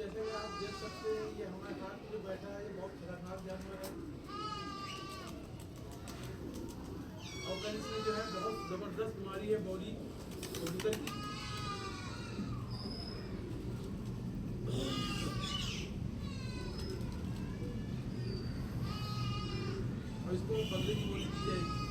जैसे कि आप देख सकते हैं ये हमारे हाथ में जो बैठा है ये बहुत खतरनाक जानवर है और इसमें जो है बहुत ज़बरदस्त बीमारी है बॉडी कबूतर की। और इसको बदले की गोली दी जाएगी।